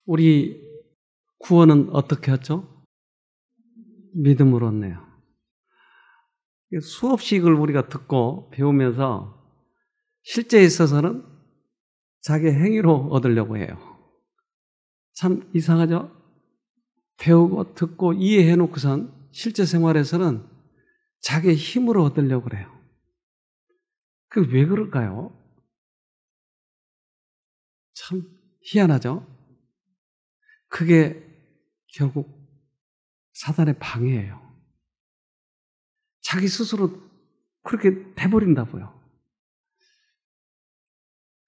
우리 구원은 어떻게 했죠? 믿음으로 얻네요. 수없이 이걸 우리가 듣고 배우면서 실제에 있어서는 자기 행위로 얻으려고 해요. 참 이상하죠? 배우고 듣고 이해해 놓고선 실제 생활에서는 자기 힘으로 얻으려고 그래요. 그게 왜 그럴까요? 참 희한하죠? 그게 결국 사단의 방해예요. 자기 스스로 그렇게 돼버린다고요.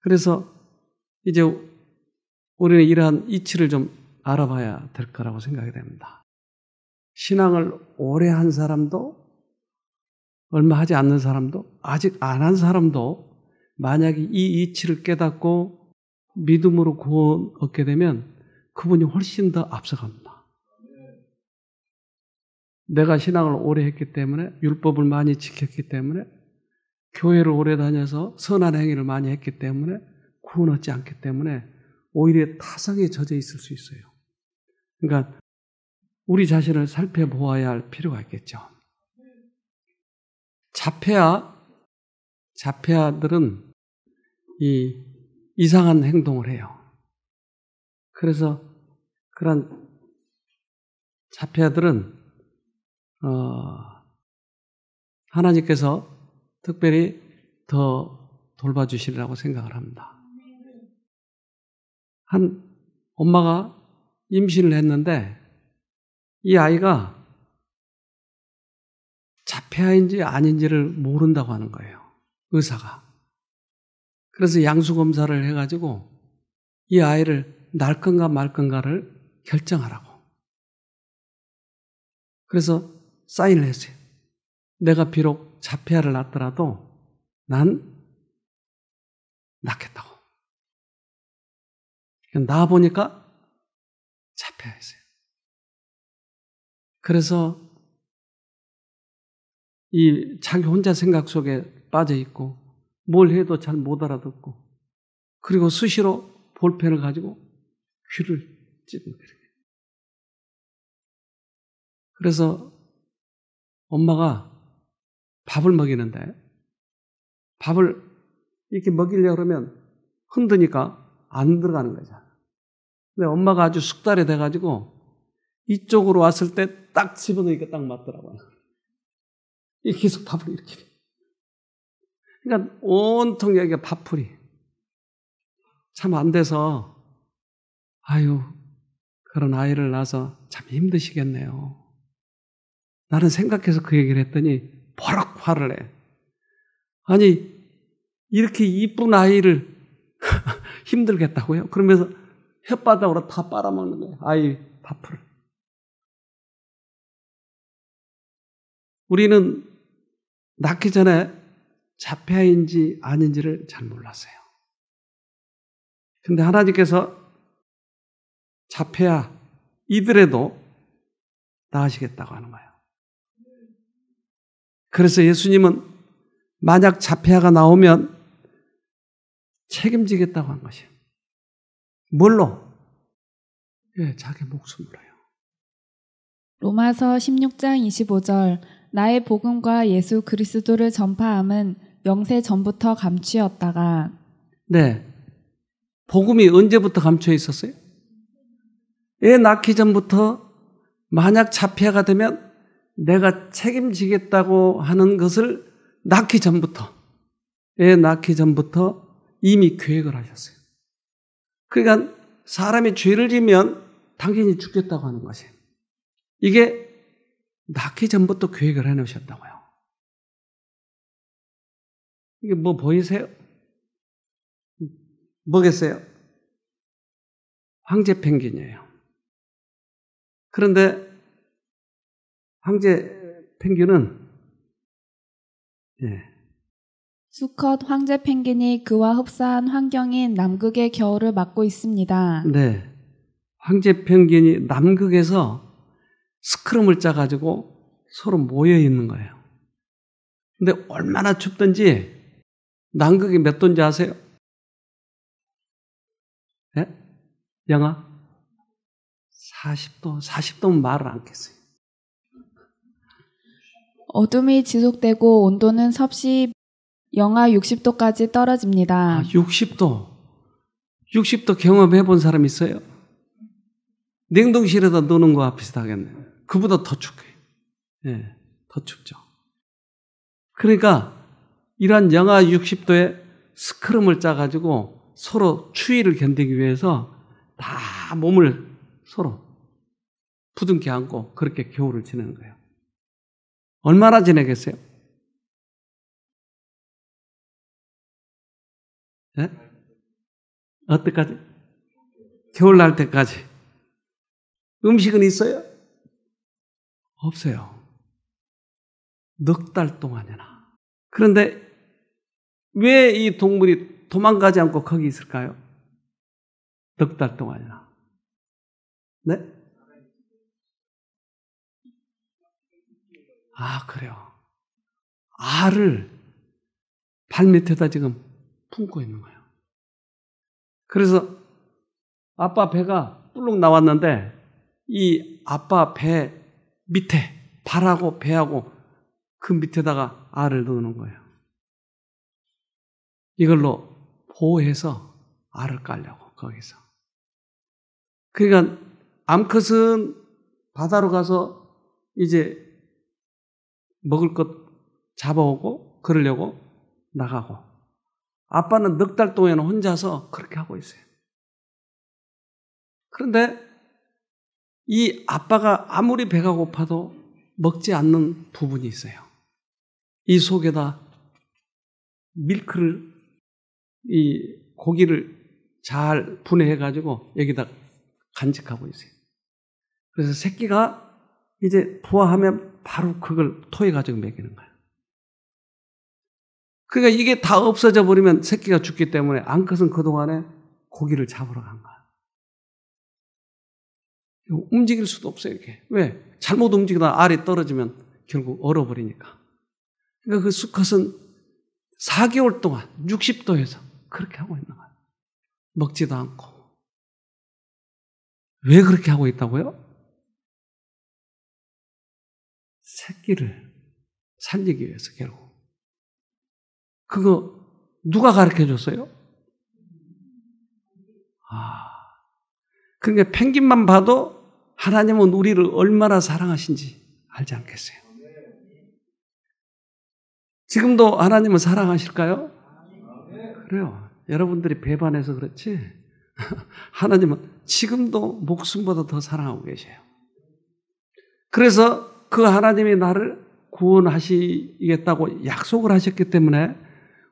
그래서 이제 우리는 이러한 이치를 좀 알아봐야 될 거라고 생각이 됩니다. 신앙을 오래 한 사람도 얼마 하지 않는 사람도 아직 안 한 사람도 만약에 이 이치를 깨닫고 믿음으로 구원 얻게 되면 그분이 훨씬 더 앞서갑니다. 내가 신앙을 오래 했기 때문에 율법을 많이 지켰기 때문에 교회를 오래 다녀서 선한 행위를 많이 했기 때문에 구원 얻지 않기 때문에 오히려 타성에 젖어 있을 수 있어요. 그러니까 우리 자신을 살펴보아야 할 필요가 있겠죠. 자폐아들은 이 이상한 행동을 해요. 그래서 그런 자폐아들은 하나님께서 특별히 더 돌봐주시리라고 생각을 합니다. 한 엄마가 임신을 했는데 이 아이가 자폐아인지 아닌지를 모른다고 하는 거예요. 의사가. 그래서 양수검사를 해가지고 이 아이를 낳을 건가 말 건가를 결정하라고. 그래서 사인을 했어요. 내가 비록 자폐아를 낳더라도 난 낳겠다고. 낳아보니까 자폐아였어요. 그래서 이 자기 혼자 생각 속에 빠져 있고 뭘 해도 잘 못 알아듣고 그리고 수시로 볼펜을 가지고 귀를 찌르는 거예요. 그래서 엄마가 밥을 먹이는데 밥을 이렇게 먹이려고 그러면 흔드니까 안 들어가는 거죠. 근데 엄마가 아주 숙달이 돼가지고 이쪽으로 왔을 때 딱 집어넣으니까 딱 맞더라고요. 이렇게 계속 밥을 이렇게. 그러니까 온통 여기가 밥풀이. 참 안 돼서 아유 그런 아이를 낳아서 참 힘드시겠네요. 나는 생각해서 그 얘기를 했더니 버럭 화를 내. 아니 이렇게 이쁜 아이를 힘들겠다고요? 그러면서 혓바닥으로 다 빨아먹는 거예요. 아이 밥풀을. 우리는 낳기 전에 자폐아인지 아닌지를 잘 몰랐어요. 그런데 하나님께서 자폐아 이들에도 낳으시겠다고 하는 거예요. 그래서 예수님은 만약 자폐아가 나오면 책임지겠다고 한 것이에요. 뭘로? 예, 자기 목숨으로요. 로마서 16장 25절 나의 복음과 예수 그리스도를 전파함은 영세 전부터 감추었다가 네. 복음이 언제부터 감춰 있었어요? 애 낳기 전부터 만약 자폐아가 되면 내가 책임지겠다고 하는 것을 낳기 전부터 애 낳기 전부터 이미 계획을 하셨어요. 그러니까 사람이 죄를 지면 당연히 죽겠다고 하는 것이에요. 이게 낳기 전부터 계획을 해놓으셨다고요. 이게 뭐 보이세요? 뭐겠어요? 황제 펭귄이에요. 그런데 황제 펭귄은 수컷 황제 펭귄이 그와 흡사한 환경인 남극의 겨울을 맞고 있습니다. 네. 황제 펭귄이 남극에서 스크럼을 짜가지고 서로 모여 있는 거예요. 근데 얼마나 춥든지 남극이 몇 도인지 아세요? 네? 영하 40도면 말을 않겠어요. 어둠이 지속되고 온도는 섭씨 영하 60도까지 떨어집니다. 60도 경험해 본 사람 있어요? 냉동실에다 넣는 거와 비슷하겠네. 그보다 더 춥게. 예, 더 춥죠. 그러니까 이러한 영하 60도에 스크럼을 짜가지고 서로 추위를 견디기 위해서 다 몸을 서로 부둥켜 안고 그렇게 겨울을 지내는 거예요. 얼마나 지내겠어요? 네? 어때까지? 겨울 날 때까지. 음식은 있어요? 없어요. 넉 달 동안이나. 그런데 왜 이 동물이 도망가지 않고 거기 있을까요? 넉 달 동안이나. 네? 그래요. 알을 발 밑에다 지금 품고 있는 거예요. 그래서 아빠 배가 뿔룩 나왔는데 이 아빠 배 밑에 발하고 배하고 그 밑에다가 알을 넣는 거예요. 이걸로 보호해서 알을 깔려고 거기서. 그러니까 암컷은 바다로 가서 이제 먹을 것 잡아오고 그러려고 나가고 아빠는 넉 달 동안 혼자서 그렇게 하고 있어요. 그런데 이 아빠가 아무리 배가 고파도 먹지 않는 부분이 있어요. 이 속에다 밀크를 이 고기를 잘 분해해가지고 여기다 간직하고 있어요. 그래서 새끼가 이제 부화하면 바로 그걸 토해가지고 먹이는 거예요. 그러니까 이게 다 없어져 버리면 새끼가 죽기 때문에 암컷은 그동안에 고기를 잡으러 간 거예요. 움직일 수도 없어요, 이렇게. 왜? 잘못 움직이다 알이 떨어지면 결국 얼어버리니까. 그러니까 그 수컷은 4개월 동안 60도에서 그렇게 하고 있는 거예요. 먹지도 않고. 왜 그렇게 하고 있다고요? 새끼를 살리기 위해서 결국. 그거 누가 가르쳐 줬어요? 그러니까 펭귄만 봐도 하나님은 우리를 얼마나 사랑하신지 알지 않겠어요? 지금도 하나님은 사랑하실까요? 그래요. 여러분들이 배반해서 그렇지 하나님은 지금도 목숨보다 더 사랑하고 계셔요. 그래서 그 하나님이 나를 구원하시겠다고 약속을 하셨기 때문에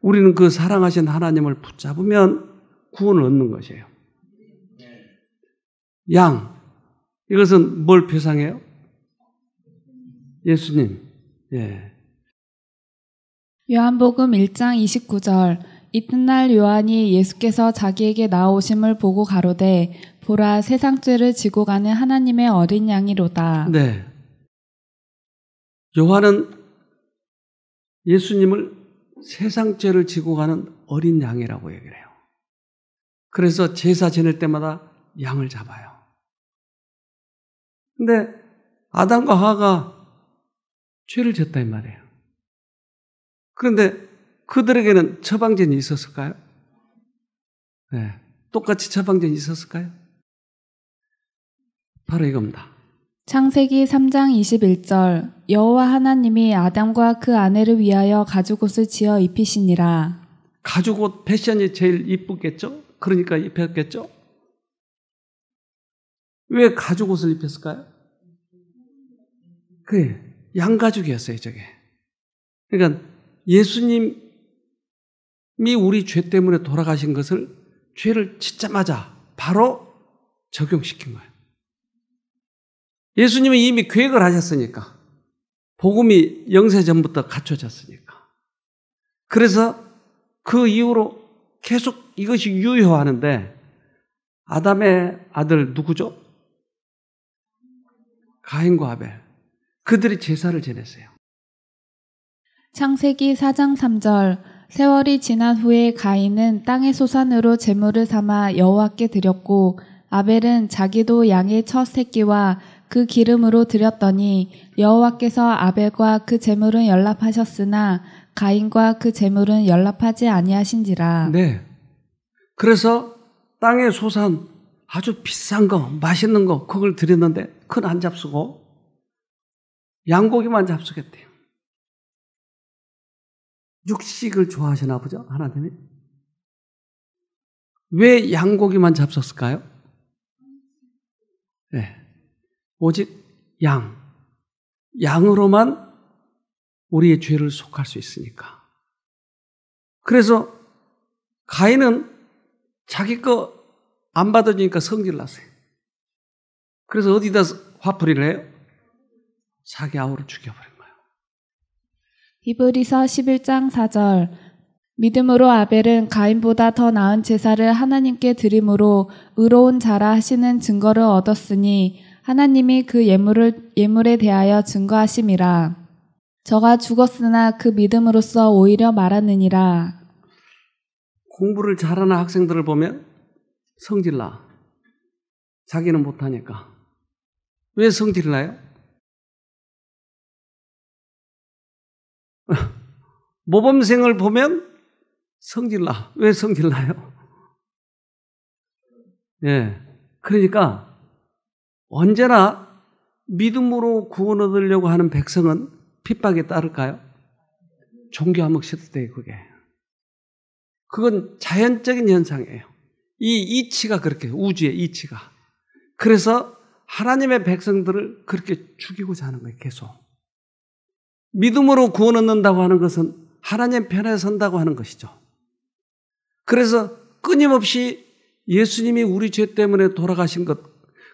우리는 그 사랑하신 하나님을 붙잡으면 구원을 얻는 것이에요. 양, 이것은 뭘 표상해요? 예수님. 예. 요한복음 1장 29절 이튿날 요한이 예수께서 자기에게 나오심을 보고 가로되 보라 세상 죄를 지고 가는 하나님의 어린 양이로다. 네. 요한은 예수님을 세상 죄를 지고 가는 어린 양이라고 얘기를 해요. 그래서 제사 지낼 때마다 양을 잡아요. 근데 아담과 하와가 죄를 졌다 이 말이에요. 그런데 그들에게는 처방전이 있었을까요? 네. 똑같이 처방전이 있었을까요? 바로 이겁니다. 창세기 3장 21절 여호와 하나님이 아담과 그 아내를 위하여 가죽옷을 지어 입히시니라. 가죽옷 패션이 제일 이쁘겠죠? 그러니까 입혔겠죠? 왜 가죽옷을 입혔을까요? 그게 양가죽이었어요, 저게. 그러니까 예수님이 우리 죄 때문에 돌아가신 것을 죄를 짓자마자 바로 적용시킨 거예요. 예수님은 이미 계획을 하셨으니까. 복음이 영세 전부터 갖춰졌으니까. 그래서 그 이후로 계속 이것이 유효하는데 아담의 아들 누구죠? 가인과 아벨. 그들이 제사를 지냈어요. 창세기 4장 3절 세월이 지난 후에 가인은 땅의 소산으로 제물을 삼아 여호와께 드렸고 아벨은 자기도 양의 첫 새끼와 그 기름으로 드렸더니 여호와께서 아벨과 그 제물은 연락하셨으나 가인과 그 제물은 연락하지 아니하신지라. 네. 그래서 땅의 소산 아주 비싼 거, 맛있는 거 그걸 드렸는데 그건 안 잡수고 양고기만 잡수겠대요. 육식을 좋아하시나 보죠, 하나님이? 왜 양고기만 잡섰을까요? 네. 오직 양으로만 우리의 죄를 속할 수 있으니까. 그래서 가인은 자기 거 안 받아주니까 성질 났어요. 그래서 어디다 화풀이를 해요? 자기 아우를 죽여버린 거예요. 히브리서 11장 4절. 믿음으로 아벨은 가인보다 더 나은 제사를 하나님께 드림으로 의로운 자라 하시는 증거를 얻었으니 하나님이 그 예물에 대하여 증거하심이라. 저가 죽었으나 그 믿음으로써 오히려 말하느니라. 공부를 잘하는 학생들을 보면 성질나. 자기는 못하니까. 왜 성질을 나요? 모범생을 보면 성질나. 왜 성질나요? 예. 그러니까 언제나 믿음으로 구원 얻으려고 하는 백성은 핍박에 따를까요? 종교 암흑 시대에 그게. 그건 자연적인 현상이에요. 이 이치가 그렇게, 우주의 이치가. 그래서 하나님의 백성들을 그렇게 죽이고자 하는 거예요, 계속. 믿음으로 구원 얻는다고 하는 것은 하나님 편에 선다고 하는 것이죠. 그래서 끊임없이 예수님이 우리 죄 때문에 돌아가신 것,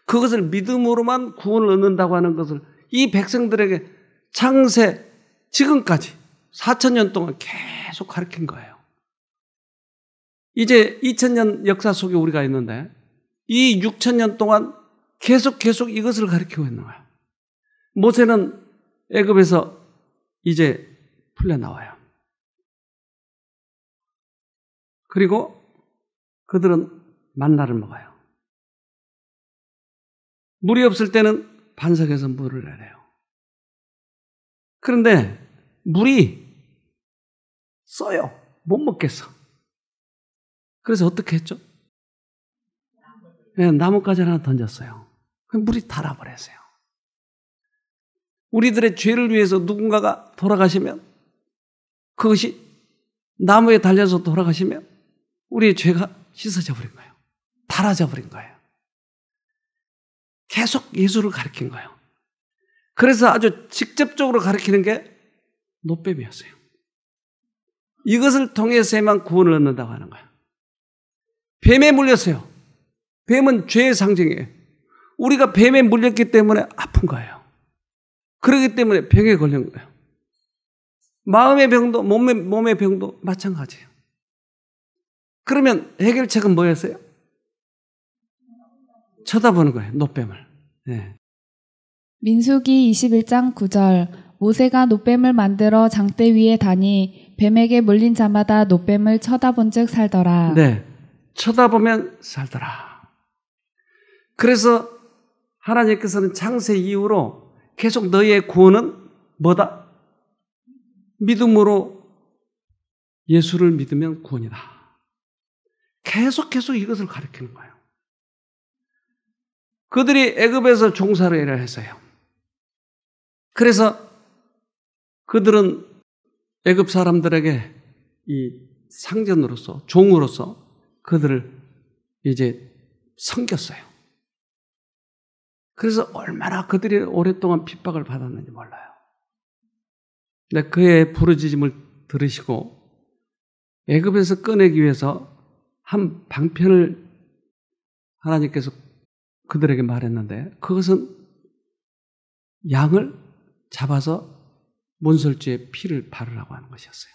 그것을 믿음으로만 구원을 얻는다고 하는 것을 이 백성들에게 창세 지금까지 4,000년 동안 계속 가르친 거예요. 이제 2000년 역사 속에 우리가 있는데 이 6,000년 동안 계속 이것을 가르치고 있는 거예요. 모세는 애굽에서 이제 풀려나와요. 그리고 그들은 만나를 먹어요. 물이 없을 때는 반석에서 물을 내려요. 그런데 물이 써요. 못 먹겠어. 그래서 어떻게 했죠? 네, 나뭇가지 하나 던졌어요. 물이 달아버렸어요. 우리들의 죄를 위해서 누군가가 돌아가시면 그것이 나무에 달려서 돌아가시면 우리의 죄가 씻어져 버린 거예요. 달아져 버린 거예요. 계속 예수를 가르친 거예요. 그래서 아주 직접적으로 가르치는 게 노뱀이었어요. 이것을 통해서만 구원을 얻는다고 하는 거예요. 뱀에 물렸어요. 뱀은 죄의 상징이에요. 우리가 뱀에 물렸기 때문에 아픈 거예요. 그렇기 때문에 병에 걸린 거예요. 마음의 병도 몸의 병도 마찬가지예요. 그러면 해결책은 뭐였어요? 쳐다보는 거예요. 노뱀을. 네. 민수기 21장 9절. 모세가 노뱀을 만들어 장대 위에 다니 뱀에게 물린 자마다 노뱀을 쳐다본 즉 살더라. 네. 쳐다보면 살더라. 그래서 하나님께서는 창세 이후로 계속 너희의 구원은 뭐다? 믿음으로 예수를 믿으면 구원이다. 계속 이것을 가르치는 거예요. 그들이 애굽에서 종사를 일을 했어요. 그래서 그들은 애굽 사람들에게 이 상전으로서 종으로서 그들을 이제 섬겼어요. 그래서 얼마나 그들이 오랫동안 핍박을 받았는지 몰라요. 근데 그의 부르짖음을 들으시고 애굽에서 꺼내기 위해서 한 방편을 하나님께서 그들에게 말했는데 그것은 양을 잡아서 문설주에 피를 바르라고 하는 것이었어요.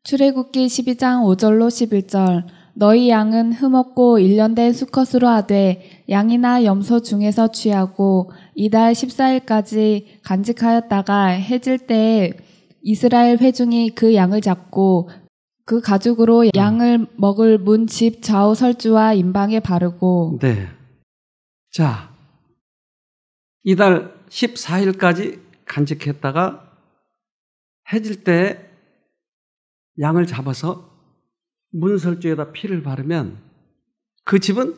출애굽기 12장 5절로 11절. 너희 양은 흠없고 1년 된 수컷으로 하되 양이나 염소 중에서 취하고 이달 14일까지 간직하였다가 해질 때에 이스라엘 회중이 그 양을 잡고 그 가죽으로 양을 먹을 문 집 좌우 설주와 임방에 바르고 네. 자, 이달 14일까지 간직했다가 해질 때 양을 잡아서 문설주에다 피를 바르면 그 집은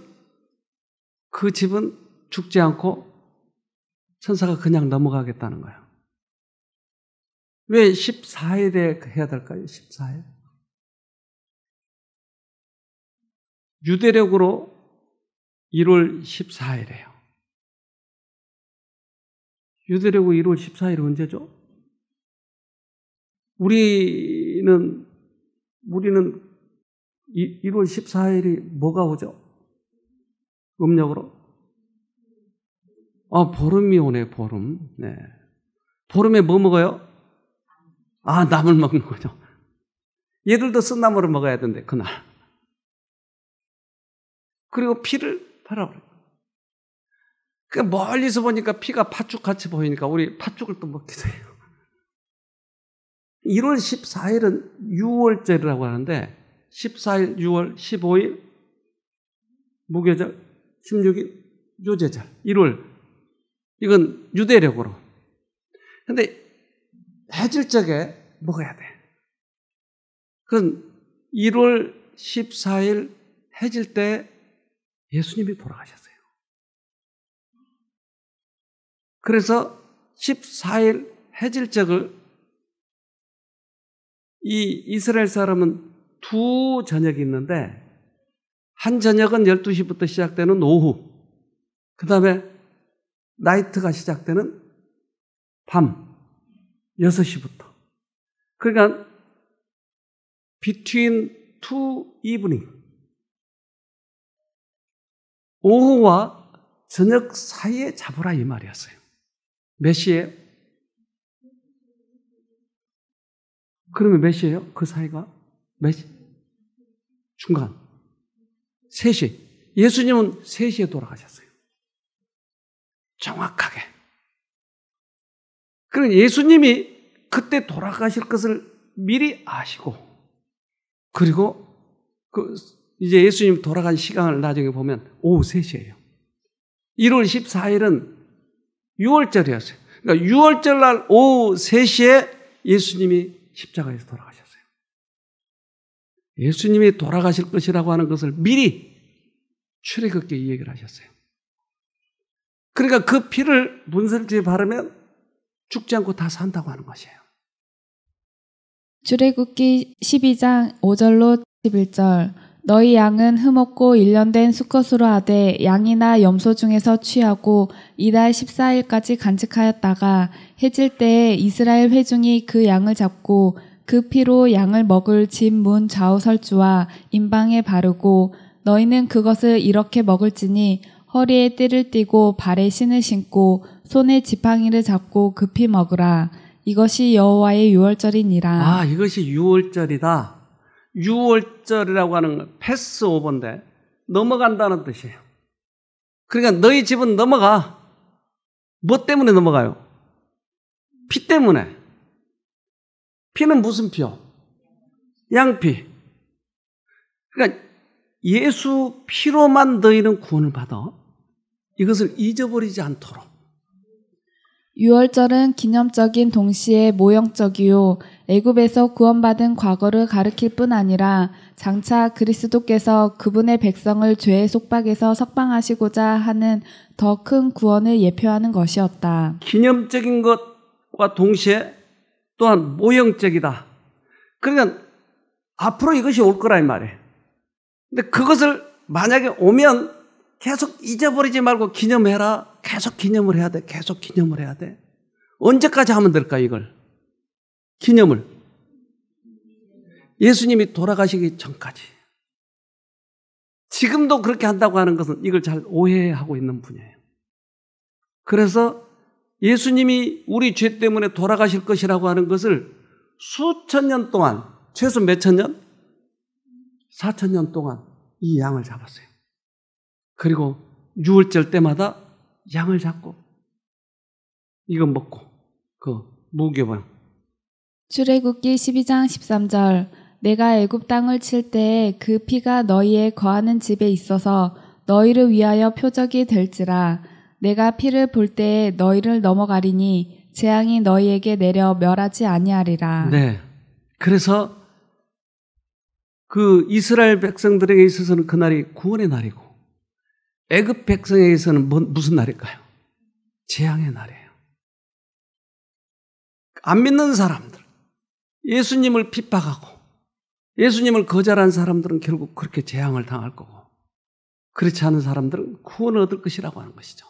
죽지 않고 천사가 그냥 넘어가겠다는 거예요. 왜 14일에 해야 될까요? 14일? 유대력으로 1월 14일이에요. 유대력으로 1월 14일이 언제죠? 우리는 1월 14일이 뭐가 오죠? 음력으로? 보름이 오네, 보름. 네. 보름에 뭐 먹어요? 나물 먹는 거죠. 얘들도 쓴나물을 먹어야 되는데, 그날. 그리고 피를 바라버려요. 멀리서 보니까 피가 팥죽같이 보이니까 우리 팥죽을 또 먹기도 해요. 1월 14일은 6월절이라고 하는데 14일, 6월, 15일 무교절, 16일 유제절, 1월 이건 유대력으로. 근데 해질 적에 먹어야 돼. 그건 1월 14일 해질 때 예수님이 돌아가셨어요. 그래서 14일 해질적을 이 이스라엘 사람은 두 저녁이 있는데 한 저녁은 12시부터 시작되는 오후, 그 다음에 나이트가 시작되는 밤 6시부터. 그러니까 between two evening, 오후와 저녁 사이에 잡으라 이 말이었어요. 몇 시에? 그러면 몇 시예요? 그 사이가? 몇 시? 중간. 3시. 예수님은 3시에 돌아가셨어요. 정확하게. 그러니까 예수님이 그때 돌아가실 것을 미리 아시고, 그리고 이제 예수님 돌아간 시간을 나중에 보면 오후 3시예요. 1월 14일은 6월절이었어요. 그러니까 6월절 날 오후 3시에 예수님이 십자가에서 돌아가셨어요. 예수님이 돌아가실 것이라고 하는 것을 미리 출애굽기에 이 얘기를 하셨어요. 그러니까 그 피를 문설주에 바르면 죽지 않고 다 산다고 하는 것이에요. 출애굽기 12장 5절로 11절. 너희 양은 흠없고 일련된 수컷으로 하되 양이나 염소 중에서 취하고 이달 14일까지 간직하였다가 해질 때에 이스라엘 회중이 그 양을 잡고 그 피로 양을 먹을 집 문 좌우 설주와 임방에 바르고 너희는 그것을 이렇게 먹을지니 허리에 띠를 띠고 발에 신을 신고 손에 지팡이를 잡고 급히 먹으라. 이것이 여호와의 유월절이니라. 이것이 유월절이다. 유월절이라고 하는 건 패스오버인데 넘어간다는 뜻이에요. 그러니까 너희 집은 넘어가. 뭐 때문에 넘어가요? 피 때문에. 피는 무슨 피요? 양피. 그러니까 예수 피로만 너희는 구원을 받아. 이것을 잊어버리지 않도록. 유월절은 기념적인 동시에 모형적이요 애굽에서 구원받은 과거를 가리킬 뿐 아니라 장차 그리스도께서 그분의 백성을 죄의 속박에서 석방하시고자 하는 더 큰 구원을 예표하는 것이었다. 기념적인 것과 동시에 또한 모형적이다. 그러니까 앞으로 이것이 올 거라 이 말이에요. 근데 그것을 만약에 오면 계속 잊어버리지 말고 기념해라. 계속 기념을 해야 돼. 계속 기념을 해야 돼. 언제까지 하면 될까 이걸? 기념을. 예수님이 돌아가시기 전까지. 지금도 그렇게 한다고 하는 것은 이걸 잘 오해하고 있는 분이에요. 그래서 예수님이 우리 죄 때문에 돌아가실 것이라고 하는 것을 수천 년 동안, 최소 몇천 년? 4,000년 동안 이 양을 잡았어요. 그리고 유월절 때마다 양을 잡고 이거 먹고 그 무교병. 출애굽기 12장 13절. 내가 애굽 땅을 칠 때에 그 피가 너희의 거하는 집에 있어서 너희를 위하여 표적이 될지라. 내가 피를 볼 때에 너희를 넘어가리니 재앙이 너희에게 내려 멸하지 아니하리라. 네. 그래서 그 이스라엘 백성들에게 있어서는 그날이 구원의 날이고 애굽 백성에게서는 무슨 날일까요? 재앙의 날이에요. 안 믿는 사람들, 예수님을 핍박하고 예수님을 거절한 사람들은 결국 그렇게 재앙을 당할 거고 그렇지 않은 사람들은 구원을 얻을 것이라고 하는 것이죠.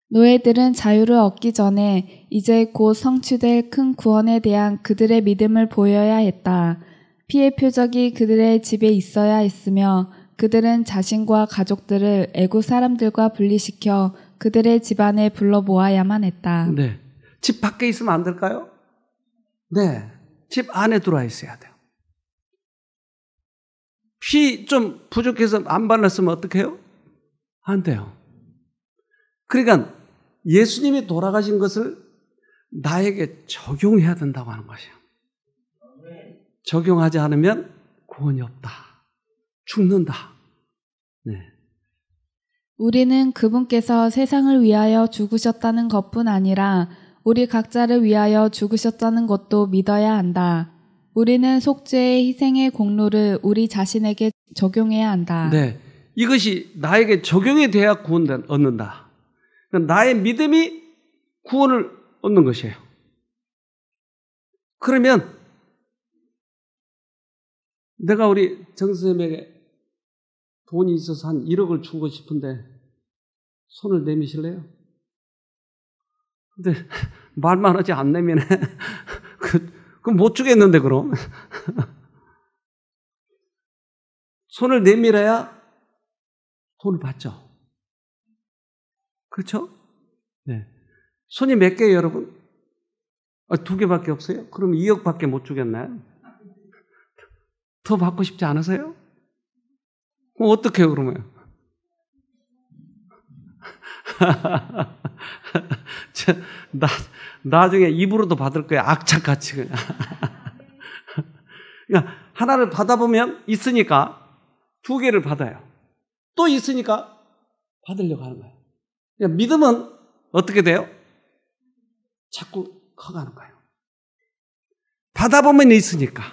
노예들은 자유를 얻기 전에 이제 곧 성취될 큰 구원에 대한 그들의 믿음을 보여야 했다. 피의 표적이 그들의 집에 있어야 했으며 그들은 자신과 가족들을 애굽 사람들과 분리시켜 그들의 집안에 불러 모아야만 했다. 네. 집 밖에 있으면 안 될까요? 네. 집 안에 들어와 있어야 돼요. 피 좀 부족해서 안 발랐으면 어떻게 해요? 안 돼요. 그러니까 예수님이 돌아가신 것을 나에게 적용해야 된다고 하는 것이에요. 적용하지 않으면 구원이 없다. 죽는다. 네. 우리는 그분께서 세상을 위하여 죽으셨다는 것뿐 아니라 우리 각자를 위하여 죽으셨다는 것도 믿어야 한다. 우리는 속죄의 희생의 공로를 우리 자신에게 적용해야 한다. 네. 이것이 나에게 적용이 돼야 구원을 얻는다. 그러니까 나의 믿음이 구원을 얻는 것이에요. 그러면 내가 우리 정 선생님에게 돈이 있어서 한 1억을 주고 싶은데 손을 내미실래요? 근데 말만 하지 안 내미네. 그럼 못 주겠는데 그럼. 손을 내밀어야 돈을 받죠. 그렇죠? 네. 손이 몇 개예요, 여러분? 2개밖에 없어요? 그럼 2억밖에 못 주겠나요? 더 받고 싶지 않으세요? 그럼 어떻게 해요, 그러면? 나중에 입으로도 받을 거야. 악착같이 그냥. 그러니까 하나를 받아보면 있으니까 2개를 받아요. 또 있으니까 받으려고 하는 거예요. 그러니까 믿음은 어떻게 돼요? 자꾸 커가는 거예요. 받아보면 있으니까.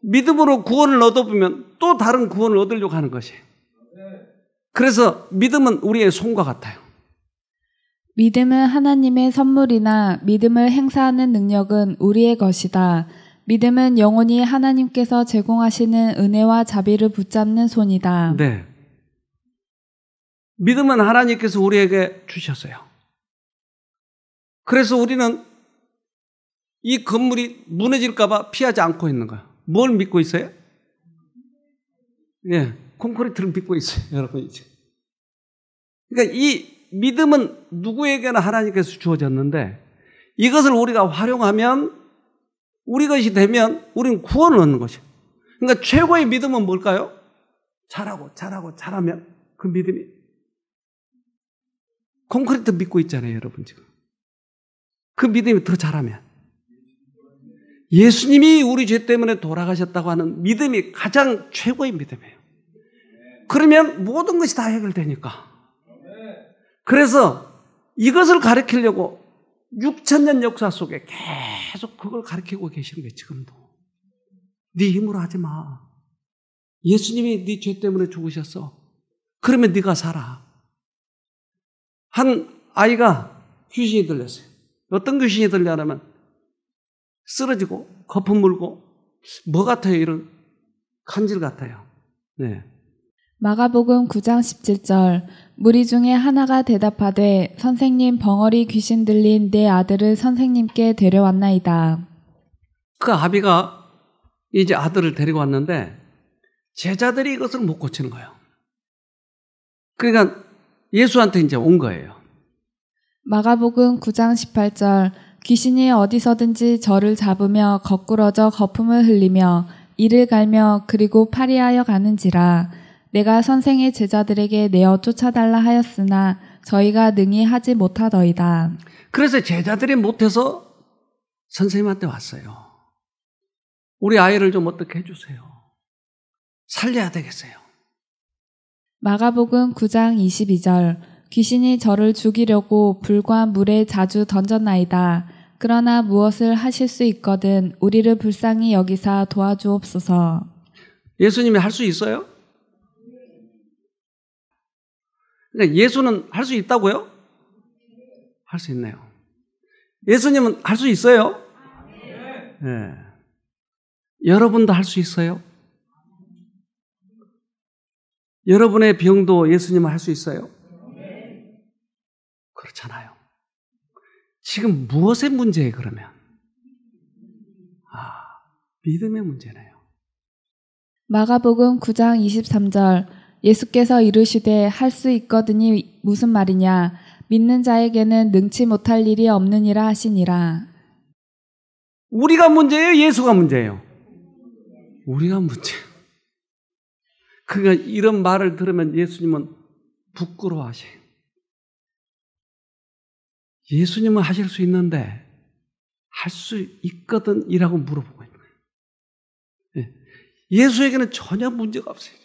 믿음으로 구원을 얻어보면 또 다른 구원을 얻으려고 하는 것이에요. 그래서 믿음은 우리의 손과 같아요. 믿음은 하나님의 선물이나 믿음을 행사하는 능력은 우리의 것이다. 믿음은 영원히 하나님께서 제공하시는 은혜와 자비를 붙잡는 손이다. 네. 믿음은 하나님께서 우리에게 주셨어요. 그래서 우리는 이 건물이 무너질까 봐 피하지 않고 있는 거예요. 뭘 믿고 있어요? 예, 콘크리트를 믿고 있어요, 여러분. 그러니까 이 믿음은 누구에게나 하나님께서 주어졌는데 이것을 우리가 활용하면 우리 것이 되면 우리는 구원을 얻는 것이에요. 그러니까 최고의 믿음은 뭘까요? 잘하면 그 믿음이 콘크리트 믿고 있잖아요, 여러분 지금. 그 믿음이 더 잘하면 예수님이 우리 죄 때문에 돌아가셨다고 하는 믿음이 가장 최고의 믿음이에요. 그러면 모든 것이 다 해결되니까. 그래서 이것을 가르치려고 6,000년 역사 속에 계속 그걸 가르치고 계시는 거예요, 지금도. 네 힘으로 하지 마. 예수님이 네 죄 때문에 죽으셨어. 그러면 네가 살아. 한 아이가 귀신이 들렸어요. 어떤 귀신이 들려냐면 쓰러지고 거품 물고 뭐 같아요? 이런 간질 같아요. 네. 마가복음 9장 17절 무리 중에 하나가 대답하되 선생님 벙어리 귀신 들린 내 아들을 선생님께 데려왔나이다. 그 아비가 이제 아들을 데리고 왔는데 제자들이 이것을 못 고치는 거예요. 그러니까 예수한테 이제 온 거예요. 마가복음 9장 18절 귀신이 어디서든지 저를 잡으며 거꾸러져 거품을 흘리며 이를 갈며 그리고 파리하여 가는지라 내가 선생의 제자들에게 내어 쫓아달라 하였으나 저희가 능히 하지 못하더이다. 그래서 제자들이 못해서 선생님한테 왔어요. 우리 아이를 좀 어떻게 해주세요. 살려야 되겠어요. 마가복음 9장 22절 귀신이 저를 죽이려고 불과 물에 자주 던졌나이다. 그러나 무엇을 하실 수 있거든 우리를 불쌍히 여기사 도와주옵소서. 예수님이 할 수 있어요? 그러니까 예수는 할 수 있다고요? 할 수 있네요. 예수님은 할 수 있어요? 네. 여러분도 할 수 있어요? 여러분의 병도 예수님은 할 수 있어요? 그렇잖아요. 지금 무엇의 문제예요, 그러면? 믿음의 문제네요. 마가복음 9장 23절 예수께서 이르시되 할 수 있거든이 무슨 말이냐 믿는 자에게는 능치 못할 일이 없느니라 하시니라. 우리가 문제예요? 예수가 문제예요? 우리가 문제예요. 그러니까 이런 말을 들으면 예수님은 부끄러워하셔요. 예수님은 하실 수 있는데 할 수 있거든 이라고 물어보고 있는 거예요. 예수에게는 전혀 문제가 없어요.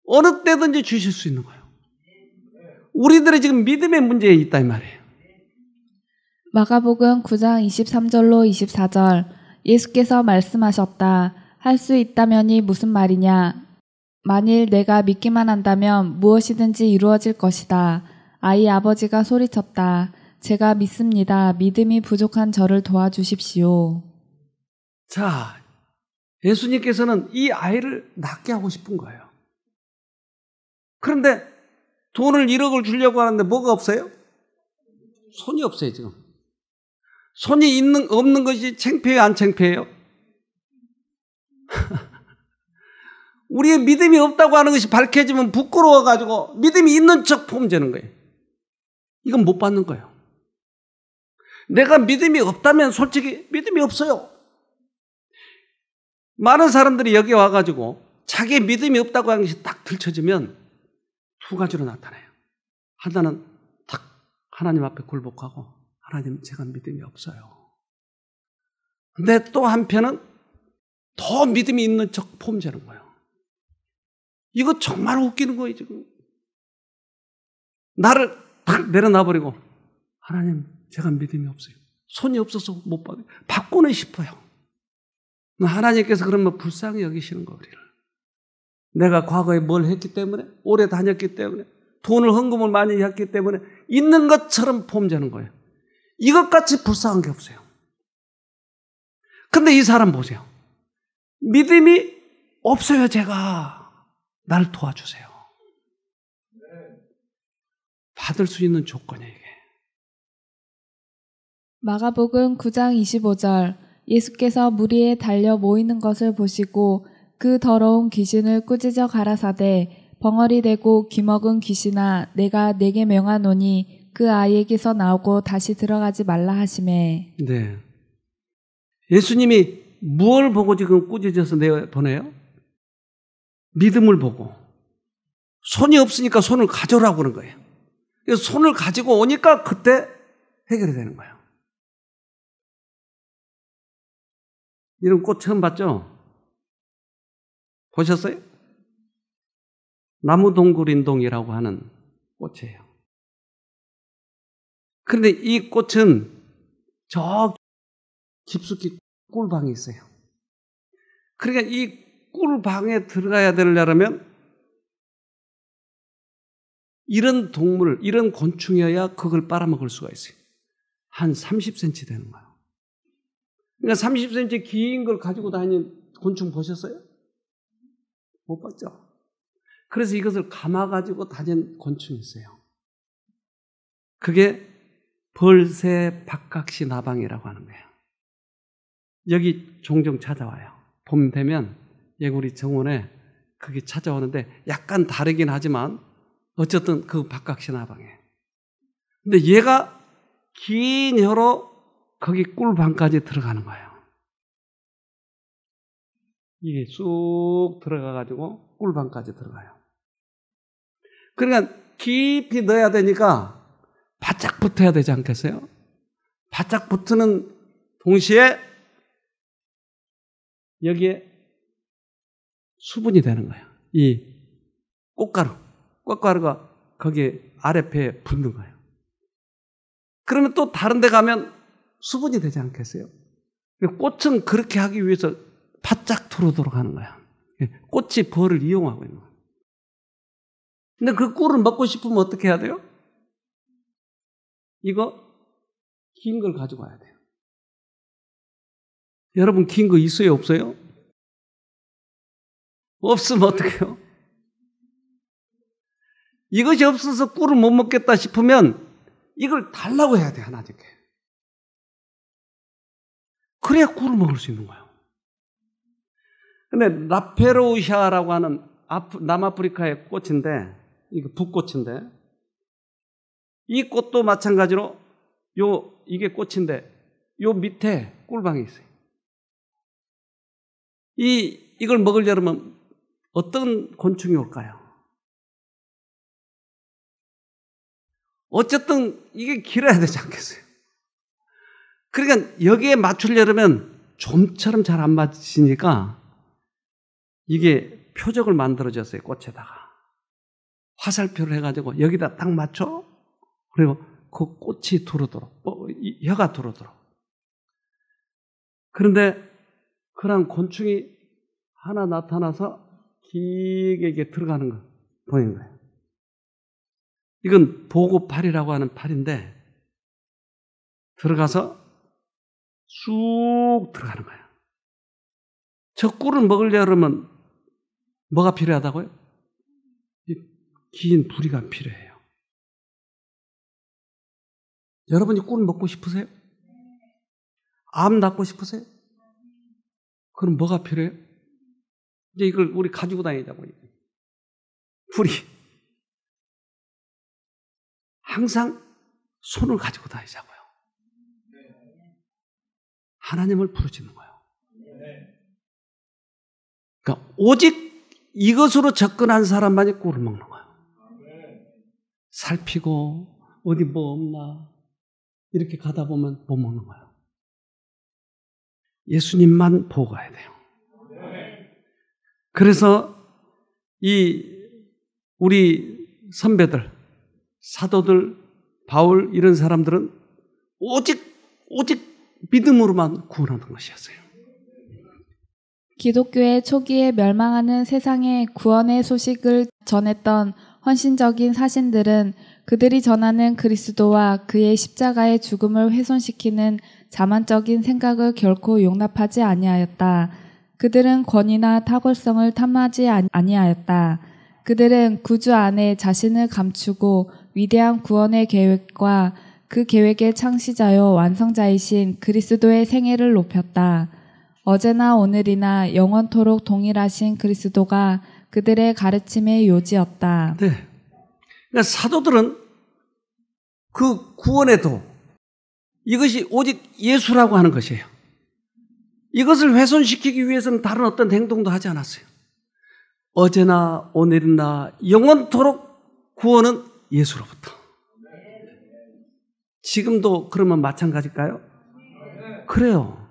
어느 때든지 주실 수 있는 거예요. 우리들이 지금 믿음의 문제에 있다 이 말이에요. 마가복음 9장 23절로 24절 예수께서 말씀하셨다. 할 수 있다면이 무슨 말이냐. 만일 내가 믿기만 한다면 무엇이든지 이루어질 것이다. 아이 아버지가 소리쳤다. 제가 믿습니다. 믿음이 부족한 저를 도와주십시오. 자, 예수님께서는 이 아이를 낫게 하고 싶은 거예요. 그런데 돈을 1억을 주려고 하는데 뭐가 없어요? 손이 없어요, 지금. 손이 없는 것이 창피해요, 안 창피해요? 우리의 믿음이 없다고 하는 것이 밝혀지면 부끄러워가지고 믿음이 있는 척 폼재는 거예요. 이건 못 받는 거예요. 내가 믿음이 없다면 솔직히 믿음이 없어요. 많은 사람들이 여기 와가지고 자기 믿음이 없다고 하는 것이 딱 들춰지면 두 가지로 나타나요. 하나는 딱 하나님 앞에 굴복하고 하나님 제가 믿음이 없어요. 근데 또 한편은 더 믿음이 있는 척 폼재는 거예요. 이거 정말 웃기는 거예요 지금. 나를 탁 내려놔버리고 하나님 제가 믿음이 없어요. 손이 없어서 못 받아요. 받고는 싶어요. 하나님께서 그러면 불쌍히 여기시는 거 우리를. 내가 과거에 뭘 했기 때문에 오래 다녔기 때문에 돈을 헌금을 많이 했기 때문에 있는 것처럼 폼재는 거예요. 이것같이 불쌍한 게 없어요. 근데 이 사람 보세요. 믿음이 없어요. 제가 날 도와주세요. 받을 수 있는 조건이에요. 이게. 마가복음 9장 25절 예수께서 무리에 달려 모이는 것을 보시고 그 더러운 귀신을 꾸짖어 가라사대 벙어리 대고 귀먹은 귀신아 내가 내게 명하노니 그 아이에게서 나오고 다시 들어가지 말라 하시매. 네. 예수님이 무엇을 보고 지금 꾸짖어서 내보내요? 믿음을 보고. 손이 없으니까 손을 가져오라고 그런 거예요. 그래서 손을 가지고 오니까 그때 해결이 되는 거예요. 이런 꽃 처음 봤죠? 보셨어요? 나무동굴인동이라고 하는 꽃이에요. 그런데 이 꽃은 저 깊숙이 꿀방이 있어요. 그러니까 이 꿀방에 들어가야 되려면 이런 동물, 이런 곤충이어야 그걸 빨아먹을 수가 있어요. 한 30cm 되는 거예요. 그러니까 30cm 긴 걸 가지고 다니는 곤충 보셨어요? 못 봤죠? 그래서 이것을 감아가지고 다니는 곤충이 있어요. 그게 벌새 박각시 나방이라고 하는 거예요. 여기 종종 찾아와요. 봄 되면 예구리 정원에 그게 찾아오는데 약간 다르긴 하지만 어쨌든 그 박각시 나방이에요. 근데 얘가 긴 혀로 거기 꿀방까지 들어가는 거예요. 이게 쑥 들어가가지고 꿀방까지 들어가요. 그러니까 깊이 넣어야 되니까 바짝 붙어야 되지 않겠어요? 바짝 붙는 동시에 여기에 수분이 되는 거예요. 이 꽃가루가 거기에 아랫배에 붙는 거예요. 그러면 또 다른 데 가면 수분이 되지 않겠어요? 꽃은 그렇게 하기 위해서 바짝 들어오도록 하는 거야. 꽃이 벌을 이용하고 있는 거야. 근데 그 꿀을 먹고 싶으면 어떻게 해야 돼요? 이거 긴 걸 가지고 와야 돼요. 여러분 긴 거 있어요? 없어요? 없으면 어떡해요? 이것이 없어서 꿀을 못 먹겠다 싶으면 이걸 달라고 해야 돼, 하나님께. 그래야 꿀을 먹을 수 있는 거예요. 근데 라페로우샤라고 하는 남아프리카의 꽃인데, 이게 북꽃인데, 이 꽃도 마찬가지로 이게 꽃인데, 요 밑에 꿀방이 있어요. 이걸 먹으려면 어떤 곤충이 올까요? 어쨌든 이게 길어야 되지 않겠어요? 그러니까 여기에 맞추려면 좀처럼 잘 안 맞으니까 이게 표적을 만들어줬어요, 꽃에다가. 화살표를 해가지고 여기다 딱 맞춰? 그리고 그 꽃이 들어오도록, 혀가 들어오도록. 그런데 그런 곤충이 하나 나타나서 길게 이게 들어가는 거 보이는 거예요. 이건 보고팔이라고 하는 팔인데 들어가서 쑥 들어가는 거예요. 저 꿀을 먹으려면 뭐가 필요하다고요? 긴 부리가 필요해요. 여러분이 꿀 먹고 싶으세요? 암 낫고 싶으세요? 그럼 뭐가 필요해요? 이제 이걸 우리 가지고 다니자고요. 부리. 항상 손을 가지고 다니자고요. 하나님을 부르짖는 거예요. 그러니까 오직 이것으로 접근한 사람만이 꿀을 먹는 거예요. 살피고 어디 뭐 없나 이렇게 가다 보면 못 먹는 거예요. 예수님만 보고 가야 돼요. 그래서 우리 선배들, 사도들, 바울 이런 사람들은 오직 믿음으로만 구원하는 것이었어요. 기독교의 초기에 멸망하는 세상에 구원의 소식을 전했던 헌신적인 사신들은 그들이 전하는 그리스도와 그의 십자가의 죽음을 훼손시키는 자만적인 생각을 결코 용납하지 아니하였다. 그들은 권위나 탁월성을 탐하지 아니하였다. 그들은 구주 안에 자신을 감추고 위대한 구원의 계획과 그 계획의 창시자요 완성자이신 그리스도의 생애를 높였다. 어제나 오늘이나 영원토록 동일하신 그리스도가 그들의 가르침의 요지였다. 네. 그러니까 사도들은 그 구원의 도, 이것이 오직 예수라고 하는 것이에요. 이것을 훼손시키기 위해서는 다른 어떤 행동도 하지 않았어요. 어제나 오늘이나 영원토록 구원은 예수로부터. 지금도 그러면 마찬가지일까요? 그래요.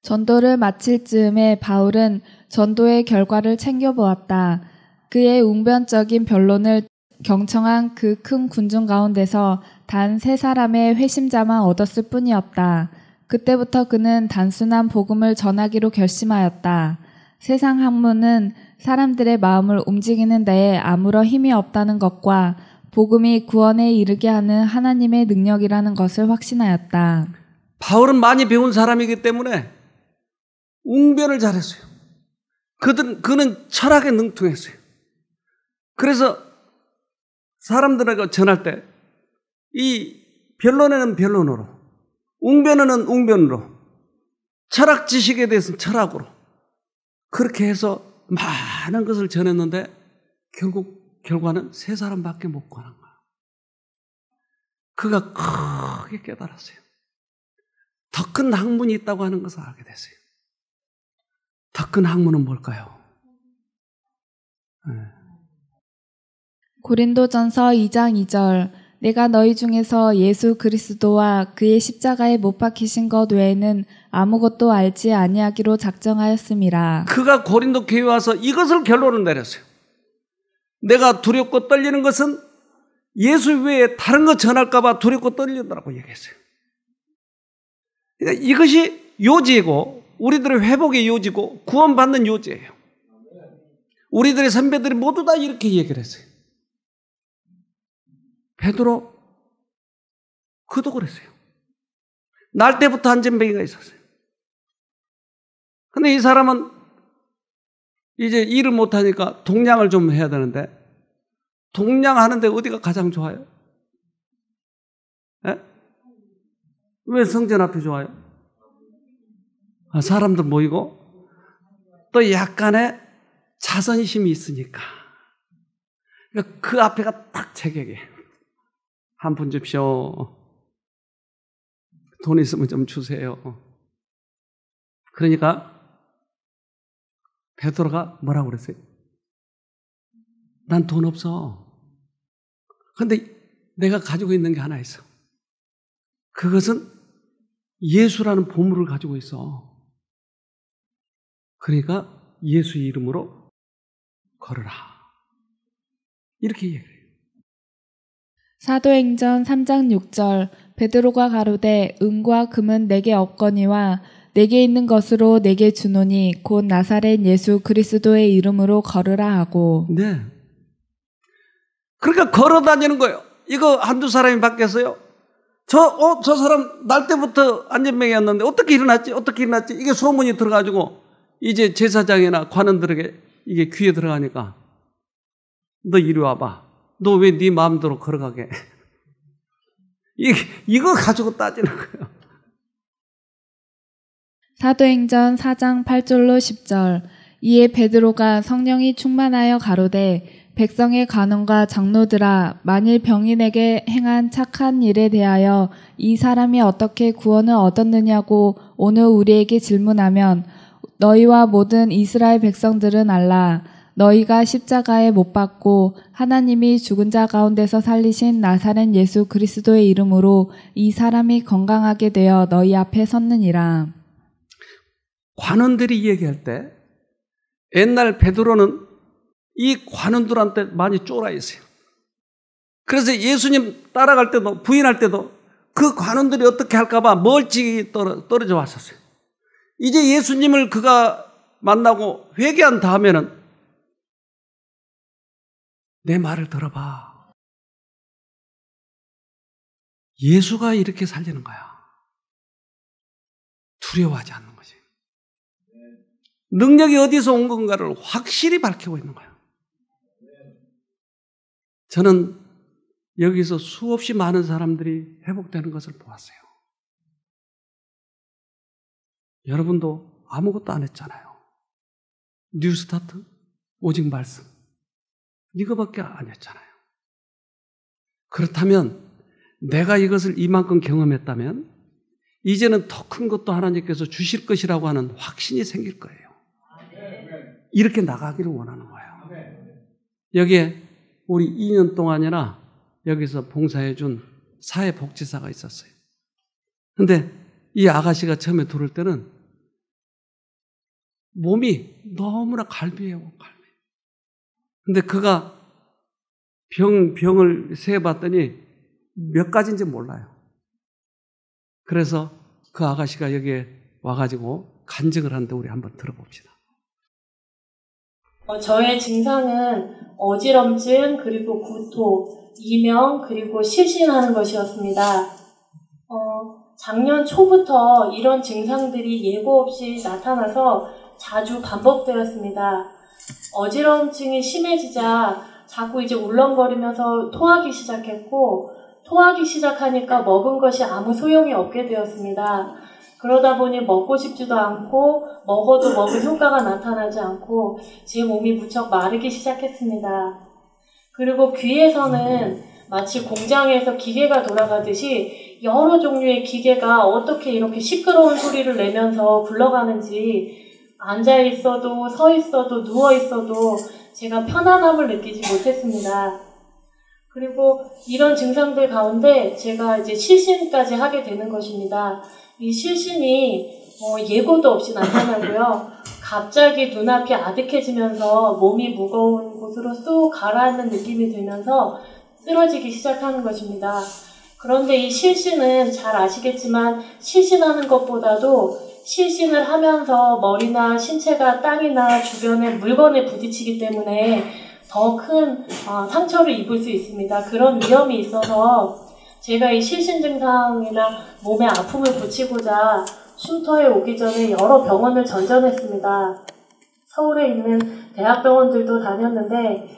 전도를 마칠 즈음에 바울은 전도의 결과를 챙겨보았다. 그의 웅변적인 변론을 경청한 그 큰 군중 가운데서 단 3사람의 회심자만 얻었을 뿐이었다. 그때부터 그는 단순한 복음을 전하기로 결심하였다. 세상 학문은 사람들의 마음을 움직이는 데에 아무런 힘이 없다는 것과 복음이 구원에 이르게 하는 하나님의 능력이라는 것을 확신하였다. 바울은 많이 배운 사람이기 때문에 웅변을 잘했어요. 그는 철학에 능통했어요. 그래서 사람들에게 전할 때 이 변론에는 변론으로, 웅변에는 웅변으로, 철학 지식에 대해서는 철학으로 그렇게 해서 많은 것을 전했는데 결과는 3사람밖에 못 구하는 거예요. 그가 크게 깨달았어요. 더 큰 학문이 있다고 하는 것을 알게 됐어요. 더 큰 학문은 뭘까요? 네. 고린도전서 2장 2절 내가 너희 중에서 예수 그리스도와 그의 십자가에 못 박히신 것 외에는 아무것도 알지 아니하기로 작정하였음이라. 그가 고린도 교회에 와서 이것을 결론을 내렸어요. 내가 두렵고 떨리는 것은 예수 외에 다른 거 전할까 봐 두렵고 떨리더라고 얘기했어요. 그러니까 이것이 요지이고 우리들의 회복의 요지고 구원받는 요지예요. 우리들의 선배들이 모두 다 이렇게 얘기를 했어요. 베드로 그도 그랬어요. 날 때부터 안전뱅이가 있었어요. 근데 이 사람은 이제 일을 못하니까 동량을 좀 해야 되는데 동량하는데 어디가 가장 좋아요? 에? 왜 성전 앞이 좋아요? 사람들 모이고 또 약간의 자선심이 있으니까 그러니까 그 앞에가 딱 제격이에요. 한 푼 줍시오. 돈 있으면 좀 주세요. 그러니까 베드로가 뭐라고 그랬어요? 난 돈 없어. 근데 내가 가지고 있는 게 하나 있어. 그것은 예수라는 보물을 가지고 있어. 그러니까 예수 이름으로 걸으라. 이렇게 얘기해요. 사도행전 3장 6절 베드로가 가로되 은과 금은 내게 없거니와 내게 있는 것으로 내게 주노니 곧 나사렛 예수 그리스도의 이름으로 걸으라 하고. 네. 그러니까 걸어 다니는 거예요. 이거 한두 사람이 바뀌었어요. 저 사람 날 때부터 안전뱅이였는데 어떻게 일어났지? 이게 소문이 들어가지고 이제 제사장이나 관원들에게 이게 귀에 들어가니까 너 이리 와봐. 너 왜 네 마음대로 걸어가게? 이거 가지고 따지는 거예요. 사도행전 4장 8절로 10절 이에 베드로가 성령이 충만하여 가로되 백성의 관원과 장로들아 만일 병인에게 행한 착한 일에 대하여 이 사람이 어떻게 구원을 얻었느냐고 오늘 우리에게 질문하면 너희와 모든 이스라엘 백성들은 알라. 너희가 십자가에 못 박고 하나님이 죽은 자 가운데서 살리신 나사렛 예수 그리스도의 이름으로 이 사람이 건강하게 되어 너희 앞에 섰느니라. 관원들이 얘기할 때 옛날 베드로는 이 관원들한테 많이 쫄아 있어요. 그래서 예수님 따라갈 때도 부인할 때도 그 관원들이 어떻게 할까 봐 멀찍이 떨어져 왔었어요. 이제 예수님을 그가 만나고 회개한 다음에는 내 말을 들어봐. 예수가 이렇게 살리는 거야. 두려워하지 않는 거지. 능력이 어디서 온 건가를 확실히 밝히고 있는 거야. 저는 여기서 수없이 많은 사람들이 회복되는 것을 보았어요. 여러분도 아무것도 안 했잖아요. 뉴스타트, 오직 말씀. 이거밖에 안 했잖아요. 그렇다면 내가 이것을 이만큼 경험했다면 이제는 더 큰 것도 하나님께서 주실 것이라고 하는 확신이 생길 거예요. 이렇게 나가기를 원하는 거예요. 여기에 우리 2년 동안이나 여기서 봉사해준 사회복지사가 있었어요. 근데 이 아가씨가 처음에 들어올 때는 몸이 너무나 갈비해요. 근데 그가 병을 세어봤더니 몇 가지인지 몰라요. 그래서 그 아가씨가 여기에 와가지고 간증을 하는데 우리 한번 들어봅시다. 저의 증상은 어지럼증, 그리고 구토, 이명, 그리고 실신하는 것이었습니다. 작년 초부터 이런 증상들이 예고 없이 나타나서 자주 반복되었습니다. 어지럼증이 심해지자 자꾸 이제 울렁거리면서 토하기 시작했고, 토하기 시작하니까 먹은 것이 아무 소용이 없게 되었습니다. 그러다 보니 먹고 싶지도 않고 먹어도 먹을 효과가 나타나지 않고 제 몸이 무척 마르기 시작했습니다. 그리고 귀에서는 마치 공장에서 기계가 돌아가듯이 여러 종류의 기계가 어떻게 이렇게 시끄러운 소리를 내면서 굴러가는지 앉아있어도 서있어도 누워있어도 제가 편안함을 느끼지 못했습니다. 그리고 이런 증상들 가운데 제가 이제 실신까지 하게 되는 것입니다. 이 실신이 예고도 없이 나타나고요. 갑자기 눈앞이 아득해지면서 몸이 무거운 곳으로 쑥 가라앉는 느낌이 들면서 쓰러지기 시작하는 것입니다. 그런데 이 실신은 잘 아시겠지만 실신하는 것보다도 실신을 하면서 머리나 신체가 땅이나 주변의 물건에 부딪히기 때문에 더 큰 상처를 입을 수 있습니다. 그런 위험이 있어서 제가 이 실신 증상이나 몸에 아픔을 붙이고자 쉼터에 오기 전에 여러 병원을 전전했습니다. 서울에 있는 대학병원들도 다녔는데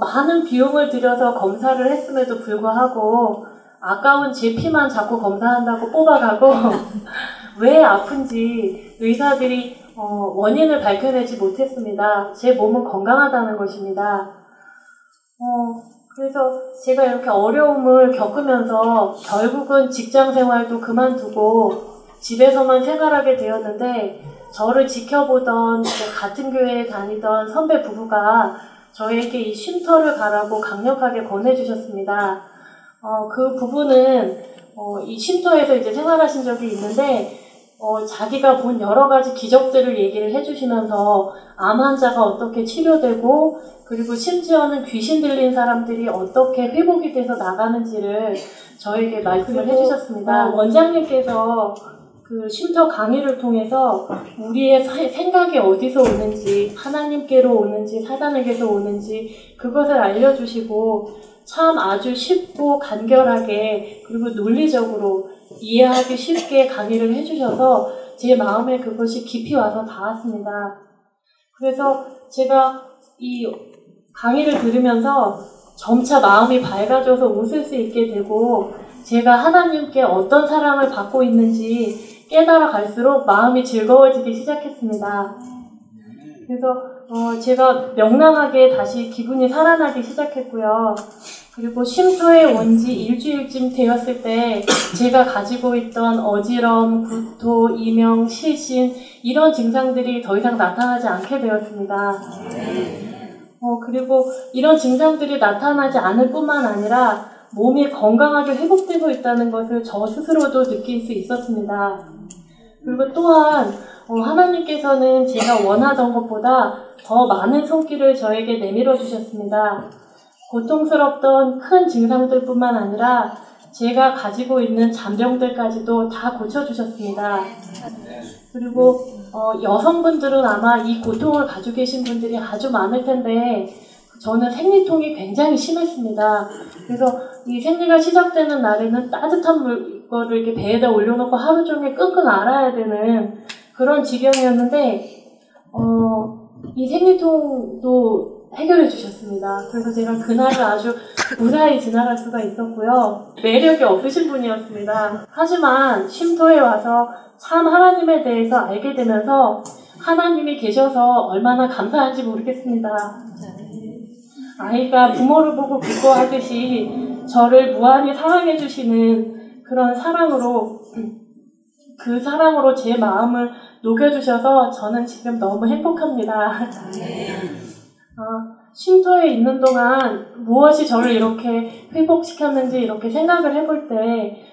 많은 비용을 들여서 검사를 했음에도 불구하고 아까운 제 피만 자꾸 검사한다고 뽑아가고 왜 아픈지 의사들이 원인을 밝혀내지 못했습니다. 제 몸은 건강하다는 것입니다. 그래서 제가 이렇게 어려움을 겪으면서 결국은 직장 생활도 그만두고 집에서만 생활하게 되었는데 저를 지켜보던 같은 교회에 다니던 선배 부부가 저에게 이 쉼터를 가라고 강력하게 권해주셨습니다. 그 부부는 이 쉼터에서 이제 생활하신 적이 있는데 자기가 본 여러 가지 기적들을 얘기를 해주시면서 암 환자가 어떻게 치료되고 그리고 심지어는 귀신 들린 사람들이 어떻게 회복이 돼서 나가는지를 저에게 말씀을 해주셨습니다. 원장님께서 그 쉼터 강의를 통해서 우리의 생각이 어디서 오는지, 하나님께로 오는지, 사단에게서 오는지 그것을 알려주시고 참 아주 쉽고 간결하게 그리고 논리적으로 이해하기 쉽게 강의를 해주셔서 제 마음에 그것이 깊이 와서 닿았습니다. 그래서 제가 이 강의를 들으면서 점차 마음이 밝아져서 웃을 수 있게 되고 제가 하나님께 어떤 사랑을 받고 있는지 깨달아 갈수록 마음이 즐거워지기 시작했습니다. 그래서 제가 명랑하게 다시 기분이 살아나기 시작했고요. 그리고 쉼터에 온 지 일주일쯤 되었을 때 제가 가지고 있던 어지러움, 구토, 이명, 실신 이런 증상들이 더 이상 나타나지 않게 되었습니다. 그리고 이런 증상들이 나타나지 않을 뿐만 아니라 몸이 건강하게 회복되고 있다는 것을 저 스스로도 느낄 수 있었습니다. 그리고 또한 하나님께서는 제가 원하던 것보다 더 많은 손길을 저에게 내밀어 주셨습니다. 고통스럽던 큰 증상들뿐만 아니라 제가 가지고 있는 잔병들까지도 다 고쳐주셨습니다. 그리고 여성분들은 아마 이 고통을 가지고 계신 분들이 아주 많을 텐데 저는 생리통이 굉장히 심했습니다. 그래서 이 생리가 시작되는 날에는 따뜻한 물거를 이렇게 배에다 올려놓고 하루 종일 끙끙 앓아야 되는 그런 지경이었는데 이 생리통도 해결해 주셨습니다. 그래서 제가 그날을 아주 무사히 지나갈 수가 있었고요. 매력이 없으신 분이었습니다. 하지만 쉼터에 와서 참 하나님에 대해서 알게 되면서 하나님이 계셔서 얼마나 감사한지 모르겠습니다. 아이가 부모를 보고 기뻐하듯이 저를 무한히 사랑해 주시는 그런 사랑으로 그 사랑으로 제 마음을 녹여주셔서 저는 지금 너무 행복합니다. 쉼터에 있는 동안 무엇이 저를 이렇게 회복시켰는지 이렇게 생각을 해볼 때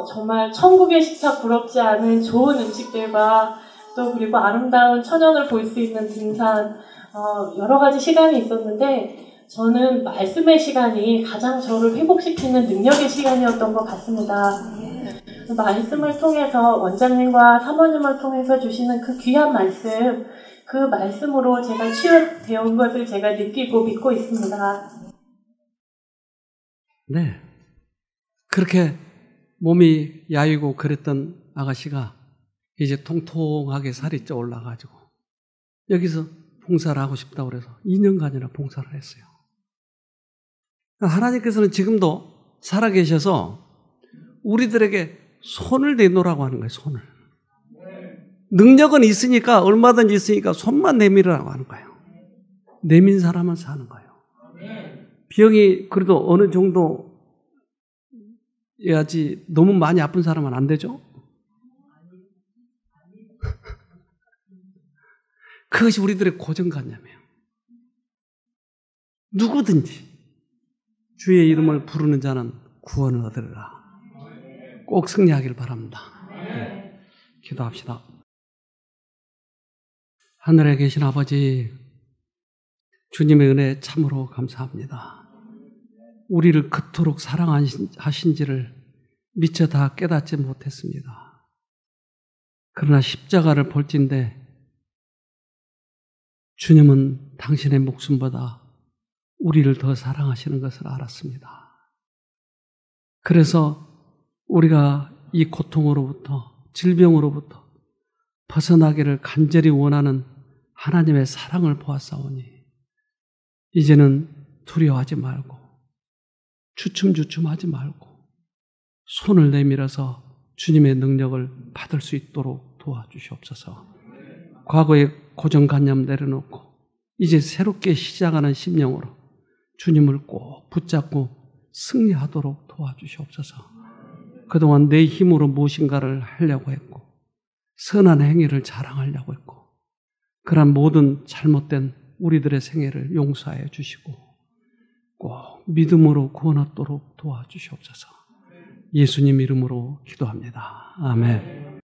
정말 천국의 식탁 부럽지 않은 좋은 음식들과 또 그리고 아름다운 천연을 볼 수 있는 등산 여러 가지 시간이 있었는데 저는 말씀의 시간이 가장 저를 회복시키는 능력의 시간이었던 것 같습니다. 말씀을 통해서 원장님과 사모님을 통해서 주시는 그 귀한 말씀, 그 말씀으로 제가 치유되어 온 것을 제가 느끼고 믿고 있습니다. 네. 그렇게 몸이 야위고 그랬던 아가씨가 이제 통통하게 살이 쪄 올라가지고 여기서 봉사를 하고 싶다고 그래서 2년간이나 봉사를 했어요. 하나님께서는 지금도 살아계셔서 우리들에게 손을 내놓으라고 하는 거예요. 손을. 능력은 있으니까 얼마든지 있으니까 손만 내밀으라고 하는 거예요. 내민 사람은 사는 거예요. 병이 그래도 어느 정도 해야지 너무 많이 아픈 사람은 안 되죠? 그것이 우리들의 고정관념이에요. 누구든지 주의 이름을 부르는 자는 구원을 얻으리라. 꼭 승리하길 바랍니다. 네. 기도합시다. 하늘에 계신 아버지, 주님의 은혜 참으로 감사합니다. 우리를 그토록 사랑하신지를 미처 다 깨닫지 못했습니다. 그러나 십자가를 볼진데 주님은 당신의 목숨보다 우리를 더 사랑하시는 것을 알았습니다. 그래서 우리가 이 고통으로부터, 질병으로부터 벗어나기를 간절히 원하는 하나님의 사랑을 보았사오니 이제는 두려워하지 말고 주춤주춤하지 말고 손을 내밀어서 주님의 능력을 받을 수 있도록 도와주시옵소서. 과거의 고정관념 내려놓고 이제 새롭게 시작하는 심령으로 주님을 꼭 붙잡고 승리하도록 도와주시옵소서. 그동안 내 힘으로 무엇인가를 하려고 했고 선한 행위를 자랑하려고 했고 그런 모든 잘못된 우리들의 생애를 용서해 주시고 꼭 믿음으로 구원 얻도록 도와주시옵소서. 예수님 이름으로 기도합니다. 아멘.